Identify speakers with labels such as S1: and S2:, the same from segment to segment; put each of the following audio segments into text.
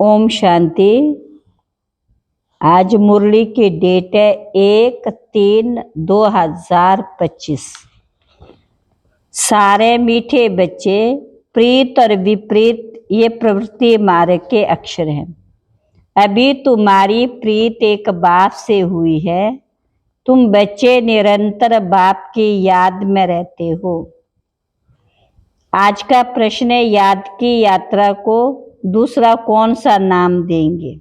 S1: ओम शांति। आज मुरली की डेट है 1/3/2025। सारे मीठे बच्चे, प्रीत और विपरीत ये प्रवृत्ति मार्ग के अक्षर हैं। अभी तुम्हारी प्रीत एक बाप से हुई है। तुम बच्चे निरंतर बाप की याद में रहते हो। आज का प्रश्न है, याद की यात्रा को दूसरा कौन सा नाम देंगे?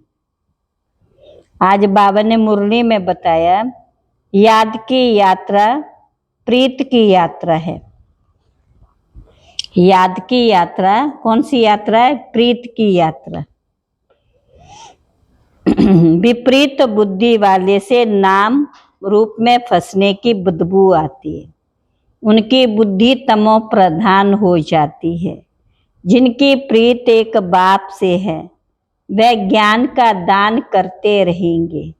S1: आज बाबा ने मुरली में बताया, याद की यात्रा प्रीत की यात्रा है। याद की यात्रा कौन सी यात्रा है? प्रीत की यात्रा। विपरीत बुद्धि वाले से नाम रूप में फंसने की बदबू आती है। उनकी बुद्धि तमो प्रधान हो जाती है। जिनकी प्रीत एक बाप से है, वह ज्ञान का दान करते रहेंगे।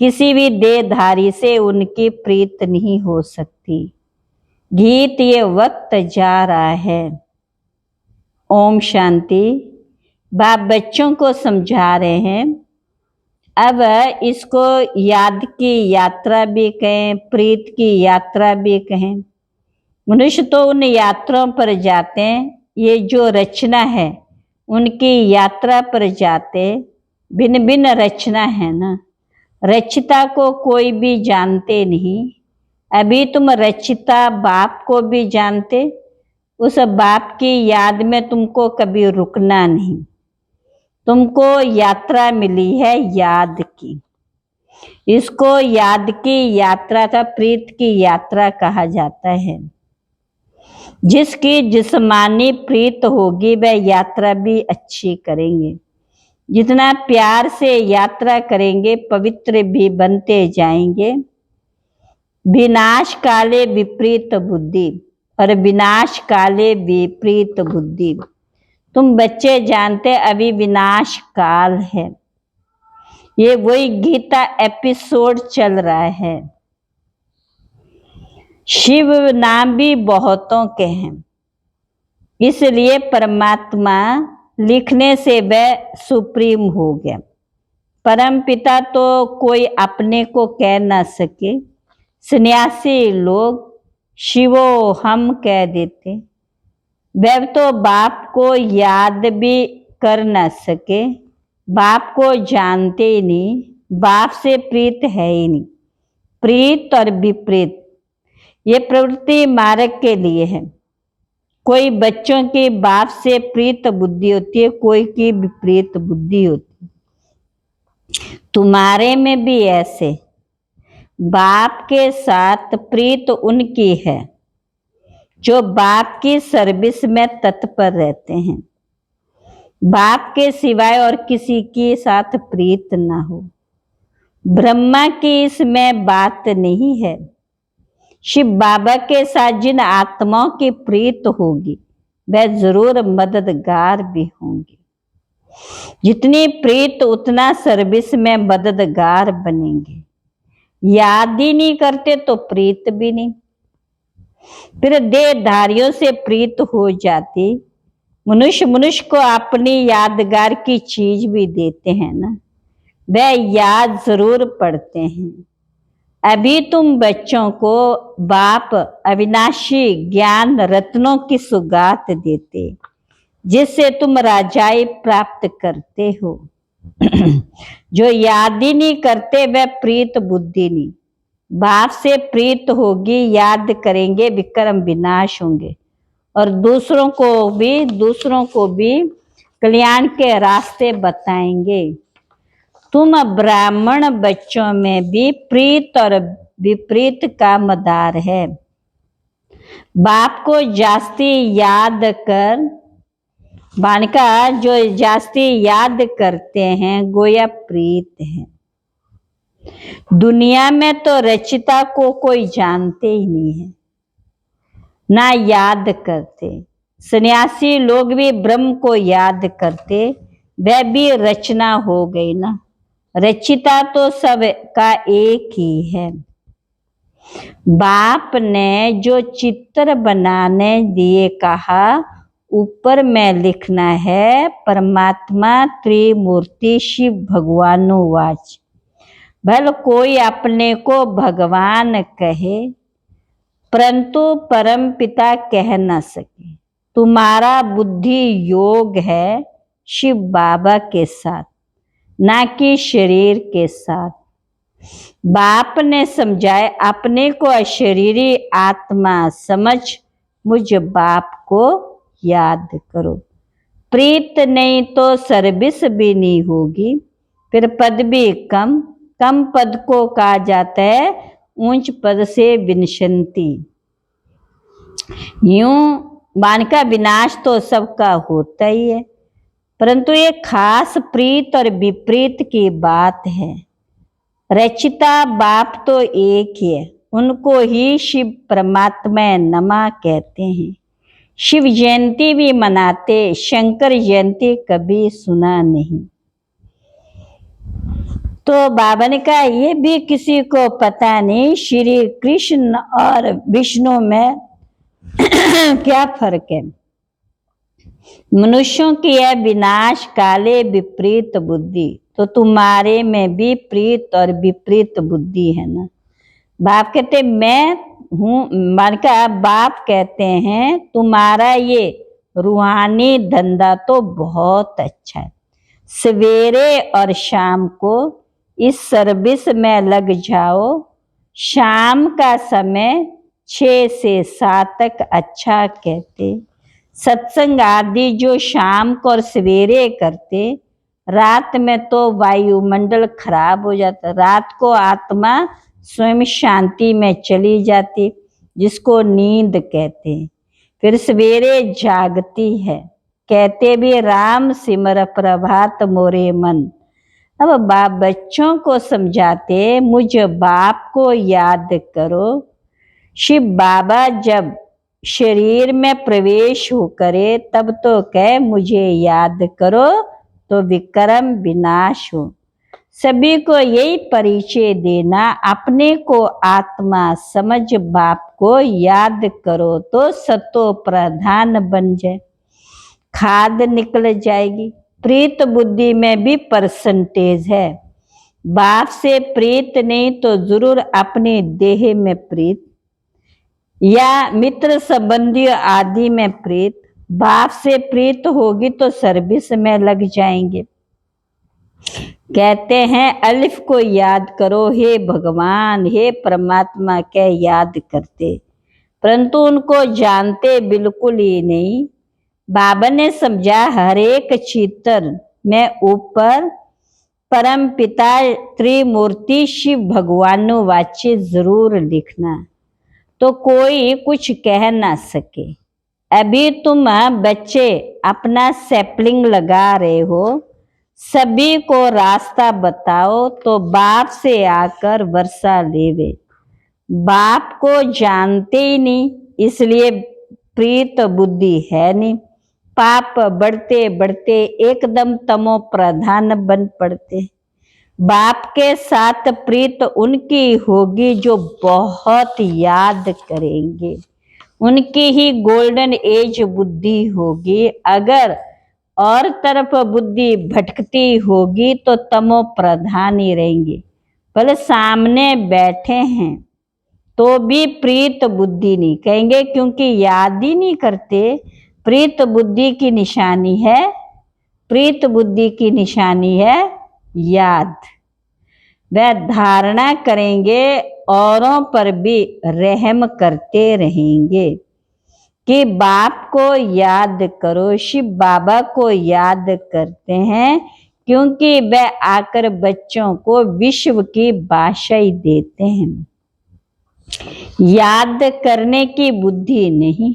S1: किसी भी देहधारी से उनकी प्रीत नहीं हो सकती। गीत ये वक्त जा रहा है। ओम शांति। बाप बच्चों को समझा रहे हैं। अब इसको याद की यात्रा भी कहें, प्रीत की यात्रा भी कहें। मनुष्य तो उन यात्राओं पर जाते हैं, ये जो रचना है उनकी यात्रा पर जाते। भिन्न भिन्न रचना है ना। रचिता को कोई भी जानते नहीं। अभी तुम रचिता बाप को भी जानते। उस बाप की याद में तुमको कभी रुकना नहीं। तुमको यात्रा मिली है याद की। इसको याद की यात्रा का प्रीत की यात्रा कहा जाता है। जिसकी जिस्मानी प्रीत होगी वह यात्रा भी अच्छी करेंगे। जितना प्यार से यात्रा करेंगे पवित्र भी बनते जाएंगे। विनाश काले विपरीत बुद्धि और विनाश काले विपरीत बुद्धि। तुम बच्चे जानते अभी विनाश काल है। ये वही गीता एपिसोड चल रहा है। शिव नाम भी बहुतों के हैं, इसलिए परमात्मा लिखने से वह सुप्रीम हो गया। परम पिता तो कोई अपने को कह ना सके। सन्यासी लोग शिवो हम कह देते। वह तो बाप को याद भी कर ना सके। बाप को जानते ही नहीं। बाप से प्रीत है ही नहीं। प्रीत और विपरीत ये प्रवृत्ति मार्ग के लिए है। कोई बच्चों की बाप से प्रीत बुद्धि होती है, कोई की विपरीत बुद्धि होती है। तुम्हारे में भी ऐसे बाप के साथ प्रीत उनकी है जो बाप की सर्विस में तत्पर रहते हैं। बाप के सिवाय और किसी के साथ प्रीत ना हो। ब्रह्मा की इसमें बात नहीं है। शिव बाबा के साथ जिन आत्माओं की प्रीत होगी वह जरूर मददगार भी होंगे। जितनी प्रीत उतना सर्विस में मददगार बनेंगे। याद ही नहीं करते तो प्रीत भी नहीं। फिर देहधारियों से प्रीत हो जाती। मनुष्य को अपनी यादगार की चीज भी देते हैं ना, वह याद जरूर पढ़ते हैं। अभी तुम बच्चों को बाप अविनाशी ज्ञान रत्नों की सुगात देते, जिससे तुम राजाई प्राप्त करते हो। जो याद ही नहीं करते वह प्रीत बुद्धि नहीं। बाप से प्रीत होगी, याद करेंगे, विक्रम विनाश होंगे और दूसरों को भी कल्याण के रास्ते बताएंगे। तुम ब्राह्मण बच्चों में भी प्रीत और विपरीत का मदार है। बाप को जास्ती याद कर बानका जो जास्ती याद करते हैं गोया प्रीत है। दुनिया में तो रचिता को कोई जानते ही नहीं है, ना याद करते। सन्यासी लोग भी ब्रह्म को याद करते, वह भी रचना हो गई ना। रचिता तो सब का एक ही है। बाप ने जो चित्र बनाने दिए कहा ऊपर में लिखना है परमात्मा त्रिमूर्ति शिव भगवानो वाच। भल कोई अपने को भगवान कहे परंतु परम पिता कह न सके। तुम्हारा बुद्धि योग है शिव बाबा के साथ, ना कि शरीर के साथ। बाप ने समझाए अपने को अशरीरी आत्मा समझ मुझ बाप को याद करो। प्रीत नहीं तो सर्विस भी नहीं होगी, फिर पद भी कम पद को कहा जाता है ऊंच पद से विनशंति। यूं मान का विनाश तो सबका होता ही है, परंतु ये खास प्रीत और विपरीत की बात है। रचिता बाप तो एक ही है, उनको ही शिव परमात्मा नमा कहते हैं। शिव जयंती भी मनाते, शंकर जयंती कभी सुना नहीं। तो बाबा ने कहा ये भी किसी को पता नहीं श्री कृष्ण और विष्णु में क्या फर्क है। मनुष्यों की है विनाश काले विपरीत बुद्धि, तो तुम्हारे में भी प्रीत और विपरीत बुद्धि है ना। बाप कहते मैं हूँ, मान का बाप कहते हैं तुम्हारा ये रूहानी धंधा तो बहुत अच्छा है। सवेरे और शाम को इस सर्विस में लग जाओ। शाम का समय 6 से 7 तक अच्छा कहते। सत्संग आदि जो शाम को और सवेरे करते, रात में तो वायुमंडल खराब हो जाता। रात को आत्मा स्वयं शांति में चली जाती, जिसको नींद कहते हैं। फिर सवेरे जागती है, कहते भी राम सिमर प्रभात मोरे मन। अब बाप बच्चों को समझाते मुझ बाप को याद करो। शिव बाबा जब शरीर में प्रवेश हो करे तब तो कहे मुझे याद करो, तो विक्रम विनाश हो। सभी को यही परिचय देना, अपने को आत्मा समझ बाप को याद करो तो सतो प्रधान बन जाए, खाद निकल जाएगी। प्रीत बुद्धि में भी परसेंटेज है। बाप से प्रीत नहीं तो जरूर अपने देह में प्रीत, या मित्र संबंधी आदि में प्रीत। बाप से प्रीत होगी तो सर्विस में लग जाएंगे। कहते हैं अलिफ को याद करो, हे भगवान हे परमात्मा के याद करते, परंतु उनको जानते बिल्कुल ही नहीं। बाबा ने समझा हर एक चित्र में ऊपर परम पिता त्रिमूर्ति शिव भगवानो वाच्य जरूर लिखना, तो कोई कुछ कह ना सके। अभी तुम बच्चे अपना सैपलिंग लगा रहे हो, सभी को रास्ता बताओ तो बाप से आकर वर्षा लेवे। बाप को जानते ही नहीं, इसलिए प्रीत बुद्धि है नहीं। पाप बढ़ते बढ़ते एकदम तमो प्रधान बन पड़ते। बाप के साथ प्रीत उनकी होगी जो बहुत याद करेंगे, उनकी ही गोल्डन एज बुद्धि होगी। अगर और तरफ बुद्धि भटकती होगी तो तमो प्रधान ही रहेंगे। भले सामने बैठे हैं तो भी प्रीत बुद्धि नहीं कहेंगे, क्योंकि याद ही नहीं करते। प्रीत बुद्धि की निशानी है, प्रीत बुद्धि की निशानी है याद। वह धारणा करेंगे, औरों पर भी रहम करते रहेंगे कि बाप को याद करो। शिव बाबा को याद करते हैं क्योंकि वह आकर बच्चों को विश्व की भाषा ही देते हैं, याद करने की बुद्धि नहीं।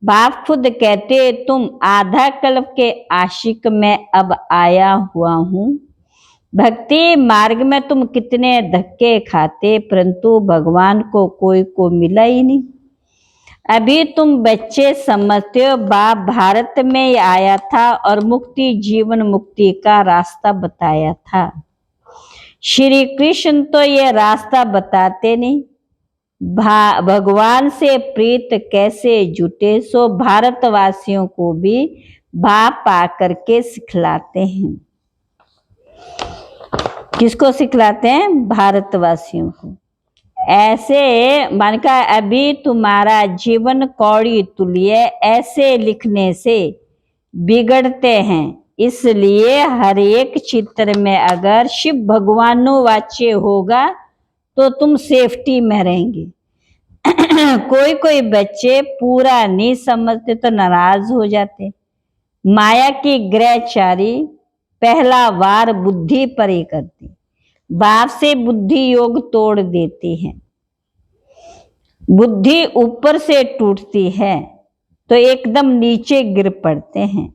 S1: बाप खुद कहते तुम आधा कल्प के आशिक में अब आया हुआ हूँ। भक्ति मार्ग में तुम कितने धक्के खाते, परंतु भगवान को कोई को मिला ही नहीं। अभी तुम बच्चे समझते हो बाप भारत में ही आया था और मुक्ति जीवन मुक्ति का रास्ता बताया था। श्री कृष्ण तो ये रास्ता बताते नहीं, भगवान से प्रीत कैसे जुटे, सो भारतवासियों को भी भाव पा करके सिखलाते हैं। किसको सिखलाते हैं? भारतवासियों को। ऐसे मन का अभी तुम्हारा जीवन कौड़ी तुल्य ऐसे लिखने से बिगड़ते हैं, इसलिए हर एक चित्र में अगर शिव भगवानो वाच्य होगा तो तुम सेफ्टी में रहेंगे। कोई कोई बच्चे पूरा नहीं समझते तो नाराज हो जाते। माया की ग्रहचारी पहला वार बुद्धि परे करती, बाप से बुद्धि योग तोड़ देती है। बुद्धि ऊपर से टूटती है तो एकदम नीचे गिर पड़ते हैं।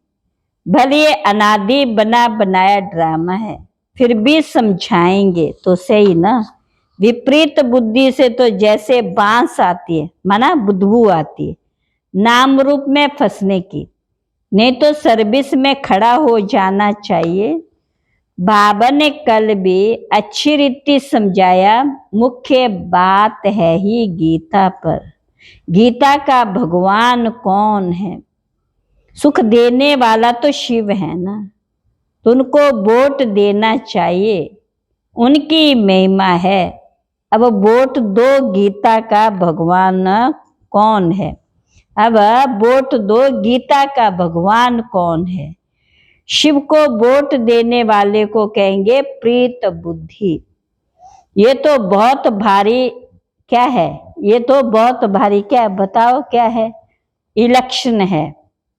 S1: भले ये अनादि बना बनाया ड्रामा है, फिर भी समझाएंगे तो सही ना। विपरीत बुद्धि से तो जैसे बांस आती है, माना बुदबू आती है, नाम रूप में फंसने की। नहीं तो सर्विस में खड़ा हो जाना चाहिए। बाबा ने कल भी अच्छी रीति समझाया, मुख्य बात है ही गीता पर। गीता का भगवान कौन है? सुख देने वाला तो शिव है ना, तो उनको वोट देना चाहिए, उनकी महिमा है। अब वोट दो, गीता का भगवान कौन है? अब वोट दो, गीता का भगवान कौन है? शिव को वोट देने वाले को कहेंगे प्रीत बुद्धि। ये तो बहुत भारी क्या है? ये तो बहुत भारी क्या, बताओ क्या है? इलेक्शन है,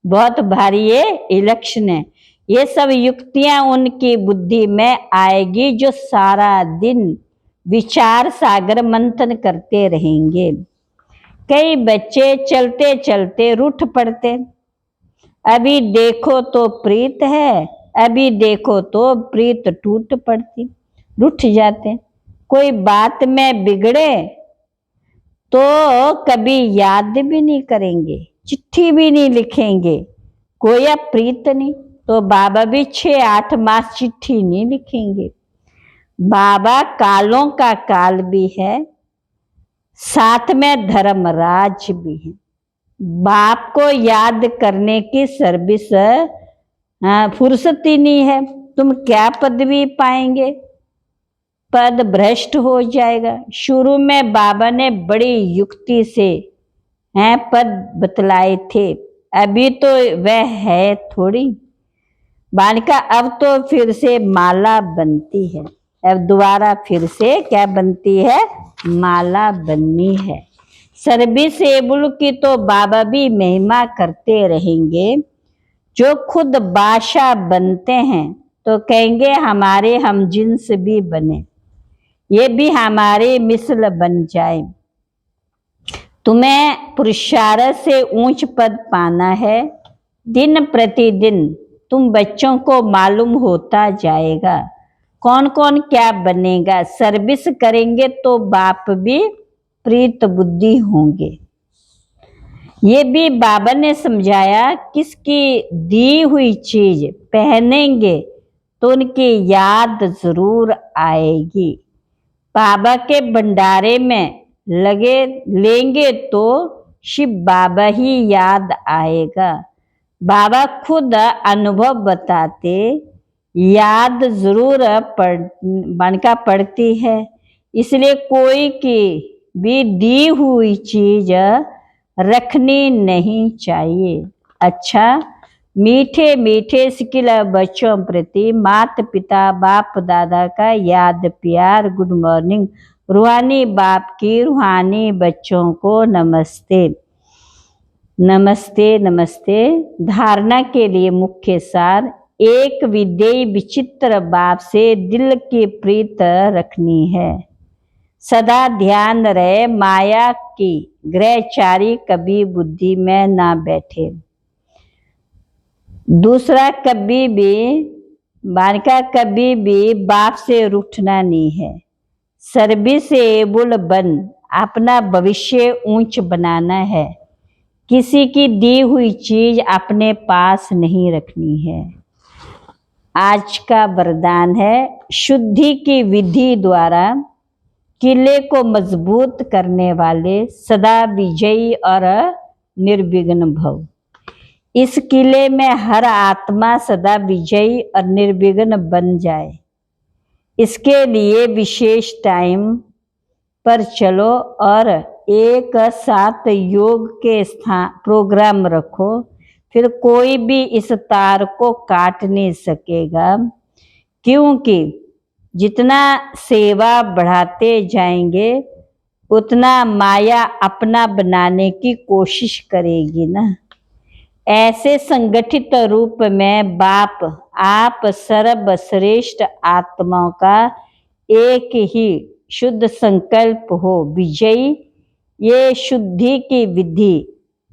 S1: बहुत भारी ये इलेक्शन है। ये सब युक्तियां उनकी बुद्धि में आएगी जो सारा दिन विचार सागर मंथन करते रहेंगे। कई बच्चे चलते चलते रूठ पड़ते, अभी देखो तो प्रीत है, अभी देखो तो प्रीत टूट पड़ती, रूठ जाते। कोई बात में बिगड़े तो कभी याद भी नहीं करेंगे, चिट्ठी भी नहीं लिखेंगे, कोई प्रीत नहीं, तो बाबा भी 6-8 मास चिट्ठी नहीं लिखेंगे। बाबा कालों का काल भी है, साथ में धर्मराज भी है। बाप को याद करने की सर्विस फुर्सत ही नहीं है। तुम क्या पदवी पाएंगे? पद भ्रष्ट हो जाएगा। शुरू में बाबा ने बड़ी युक्ति से पद बतलाए थे, अभी तो वह है थोड़ी। बालिका अब तो फिर से माला बनती है, अब दोबारा फिर से क्या बनती है? माला बननी है। सर्विसेबल की तो बाबा भी महिमा करते रहेंगे। जो खुद बादशाह बनते हैं तो कहेंगे हमारे हम जिन्स भी बने, ये भी हमारे मिसल बन जाए। तुम्हें पुरुषार्थ से ऊंच पद पाना है। दिन प्रतिदिन तुम बच्चों को मालूम होता जाएगा कौन कौन क्या बनेगा। सर्विस करेंगे तो बाप भी प्रीत बुद्धि होंगे। ये भी बाबा ने समझाया, किसकी दी हुई चीज पहनेंगे तो उनकी याद जरूर आएगी। बाबा के भंडारे में लगे लेंगे तो शिव बाबा ही याद आएगा। बाबा खुद अनुभव बताते, याद जरूर बनका पड़ती है। इसलिए कोई की भी दी हुई चीज रखनी नहीं चाहिए। अच्छा, मीठे मीठे सिकिल बच्चों प्रति माता पिता बाप दादा का याद प्यार। Good morning. रूहानी बाप की रूहानी बच्चों को नमस्ते नमस्ते नमस्ते। धारणा के लिए मुख्य सार, एक विदेयी विचित्र बाप से दिल की प्रीत रखनी है। सदा ध्यान रहे माया की ग्रहचारी कभी बुद्धि में ना बैठे। दूसरा, कभी भी बालिका कभी भी बाप से रूठना नहीं है। सर्विसेबल बन अपना भविष्य ऊंच बनाना है। किसी की दी हुई चीज अपने पास नहीं रखनी है। आज का वरदान है, शुद्धि की विधि द्वारा किले को मजबूत करने वाले सदा विजयी और निर्विघ्न भव। इस किले में हर आत्मा सदा विजयी और निर्विघ्न बन जाए, इसके लिए विशेष टाइम पर चलो और एक साथ योग के स्थान प्रोग्राम रखो, फिर कोई भी इस तार को काट नहीं सकेगा, क्योंकि जितना सेवा बढ़ाते जाएंगे उतना माया अपना बनाने की कोशिश करेगी ना। ऐसे संगठित रूप में बाप आप सर्वश्रेष्ठ आत्माओं का एक ही शुद्ध संकल्प हो विजयी, ये शुद्धि की विधि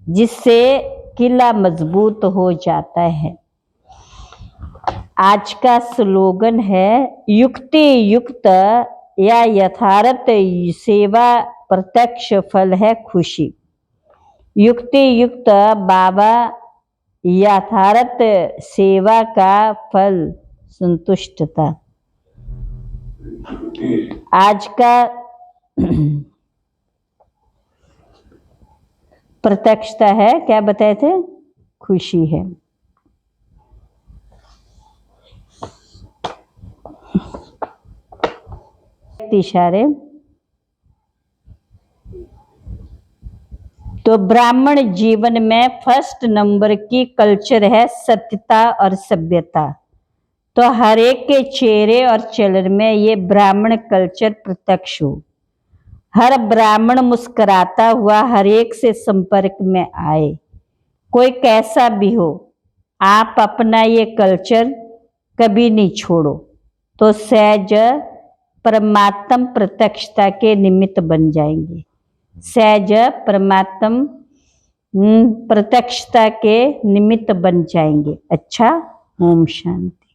S1: जिससे किला मजबूत हो जाता है। आज का स्लोगन है युक्ति युक्त या यथार्थ सेवा प्रत्यक्ष फल है खुशी। युक्ति युक्त बाबा यथार्थ सेवा का फल संतुष्टता। आज का प्रत्यक्षता है, क्या बताए थे, खुशी है। इशारे तो ब्राह्मण जीवन में फर्स्ट नंबर की कल्चर है सत्यता और सभ्यता। तो हर एक के चेहरे और चलन में ये ब्राह्मण कल्चर प्रत्यक्ष हो। हर ब्राह्मण मुस्कुराता हुआ हर एक से संपर्क में आए, कोई कैसा भी हो। आप अपना ये कल्चर कभी नहीं छोड़ो, तो सहज परमात्म प्रत्यक्षता के निमित्त बन जाएंगे। सहज परमात्म प्रत्यक्षता के निमित्त बन जाएंगे। अच्छा, ओम शांति।